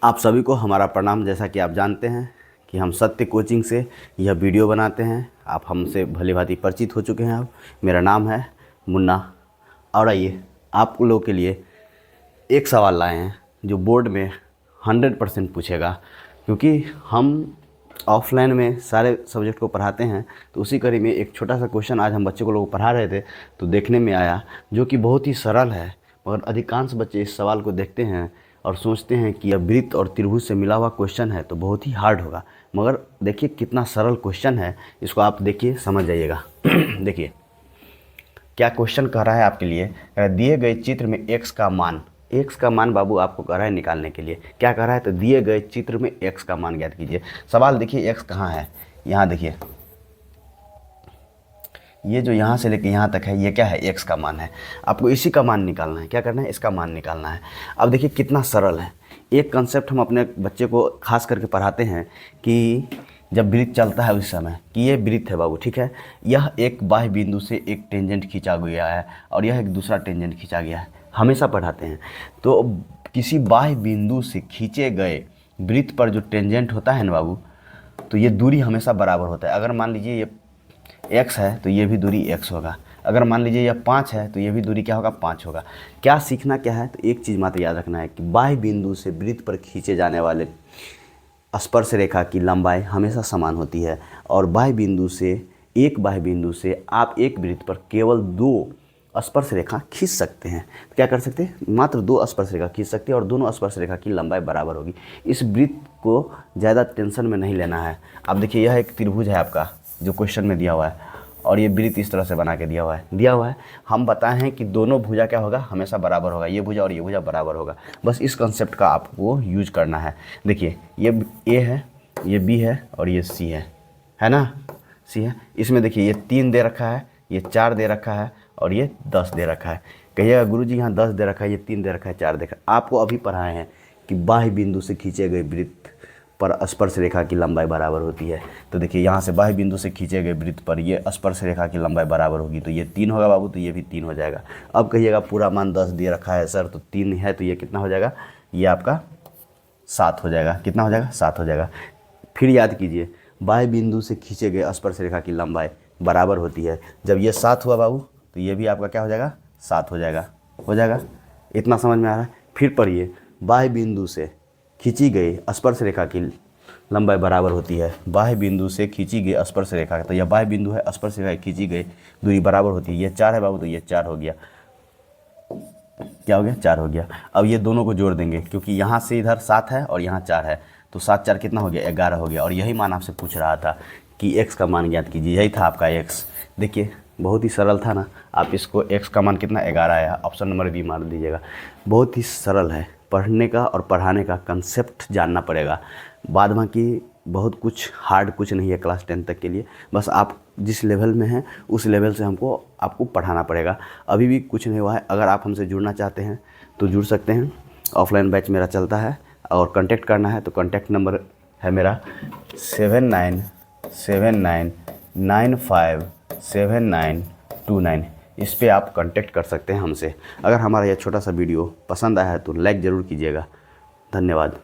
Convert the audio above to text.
आप सभी को हमारा प्रणाम। जैसा कि आप जानते हैं कि हम सत्य कोचिंग से यह वीडियो बनाते हैं। आप हमसे भली भांति परिचित हो चुके हैं। अब मेरा नाम है मुन्ना और आइए आप लोगों के लिए एक सवाल लाए हैं जो बोर्ड में 100% पूछेगा, क्योंकि हम ऑफलाइन में सारे सब्जेक्ट को पढ़ाते हैं। तो उसी कड़ी में एक छोटा सा क्वेश्चन आज हम बच्चों को लोग पढ़ा रहे थे तो देखने में आया, जो कि बहुत ही सरल है, मगर अधिकांश बच्चे इस सवाल को देखते हैं और सोचते हैं कि यह वृत्त और त्रिभुज से मिला हुआ क्वेश्चन है तो बहुत ही हार्ड होगा। मगर देखिए कितना सरल क्वेश्चन है, इसको आप देखिए समझ जाइएगा। देखिए क्या क्वेश्चन कह रहा है आपके लिए। दिए गए चित्र में x का मान बाबू आपको कह रहा है निकालने के लिए। क्या कह रहा है, तो दिए गए चित्र में x का मान ज्ञात कीजिए। सवाल देखिए x कहाँ है, यहाँ देखिए, ये जो यहाँ से लेके यहाँ तक है ये क्या है, x का मान है। आपको इसी का मान निकालना है। क्या करना है, इसका मान निकालना है। अब देखिए कितना सरल है। एक कंसेप्ट हम अपने बच्चे को खास करके पढ़ाते हैं कि जब वृत्त चलता है उस समय कि ये वृत्त है बाबू, ठीक है, यह एक बाह्य बिंदु से एक टेंजेंट खींचा गया है और यह एक दूसरा टेंजेंट खींचा गया है। हमेशा पढ़ाते हैं तो किसी बाह्य बिंदु से खींचे गए वृत्त पर जो टेंजेंट होता है ना बाबू, तो ये दूरी हमेशा बराबर होता है। अगर मान लीजिए ये x है तो ये भी दूरी x होगा। अगर मान लीजिए यह 5 है तो ये भी दूरी क्या होगा, 5 होगा। क्या सीखना क्या है, तो एक चीज़ मात्र याद रखना है कि बाह्य बिंदु से वृत्त पर खींचे जाने वाले स्पर्श रेखा की लंबाई हमेशा समान होती है और बाह्य बिंदु से आप एक वृत्त पर केवल 2 स्पर्श रेखा खींच सकते हैं। तो क्या कर सकते हैं, मात्र 2 स्पर्श रेखा खींच सकते हैं और दोनों स्पर्श रेखा की लंबाई बराबर होगी। इस वृत्त को ज़्यादा टेंशन में नहीं लेना है। अब देखिए यह एक त्रिभुज है आपका जो क्वेश्चन में दिया हुआ है और ये वृत्त इस तरह से बना के दिया हुआ है। हम बताएं हैं कि दोनों भुजा क्या होगा, हमेशा बराबर होगा। ये भुजा और ये भुजा बराबर होगा। बस इस कंसेप्ट का आपको यूज करना है। देखिए ये A है, ये B है और ये C है ना, C है। इसमें देखिए ये 3 दे रखा है, ये 4 दे रखा है और ये 10 दे रखा है। कहिएगा गुरुजी यहाँ 10 दे रखा है, ये 3 दे रखा है, 4 दे रखा है। आपको अभी पढ़ाए हैं कि बाह्य बिंदु से खींचे गए वृत्त पर स्पर्श रेखा की लंबाई बराबर होती है। तो देखिए यहाँ से बाह्य बिंदु से खींचे गए वृत्त पर ये स्पर्श रेखा की लंबाई बराबर होगी, तो ये 3 होगा बाबू, तो ये भी 3 हो जाएगा। अब कहिएगा पूरा मान 10 दे रखा है सर, तो 3 है तो ये कितना हो जाएगा, ये आपका 7 हो जाएगा। कितना हो जाएगा, 7 हो जाएगा। फिर याद कीजिए बाह्य बिंदु से खींचे गए स्पर्श रेखा की लंबाई बराबर होती है। जब ये 7 हुआ बाबू तो ये भी आपका क्या हो जाएगा, 7 हो जाएगा। इतना समझ में आ रहा है। फिर पढ़िए, बाह्य बिंदु से खींची गई स्पर्श रेखा की लंबाई बराबर होती है। बाह्य बिंदु से खींची गई स्पर्श रेखा, तो यह बाह्य बिंदु है, स्पर्श रेखा खींची गई दूरी बराबर होती है। ये 4 है बाबू, तो ये 4 हो गया। क्या हो गया, 4 हो गया। अब ये दोनों को जोड़ देंगे क्योंकि यहाँ से इधर 7 है और यहाँ 4 है, तो 7 4 कितना हो गया, 11 हो गया। और यही मान आपसे पूछ रहा था कि x का मान ज्ञात कीजिए। यही था आपका x। देखिए बहुत ही सरल था ना। आप इसको x का मान कितना, 11 आया। ऑप्शन नंबर B मार दीजिएगा। बहुत ही सरल है। पढ़ने का और पढ़ाने का कंसेप्ट जानना पड़ेगा। बाद बाकी बहुत कुछ हार्ड कुछ नहीं है क्लास 10 तक के लिए। बस आप जिस लेवल में हैं उस लेवल से आपको पढ़ाना पड़ेगा। अभी भी कुछ नहीं हुआ है। अगर आप हमसे जुड़ना चाहते हैं तो जुड़ सकते हैं। ऑफलाइन बैच मेरा चलता है और कांटेक्ट करना है तो कांटेक्ट नंबर है मेरा 7979957929। इस पे आप कांटेक्ट कर सकते हैं हमसे। अगर हमारा यह छोटा सा वीडियो पसंद आया है तो लाइक ज़रूर कीजिएगा। धन्यवाद।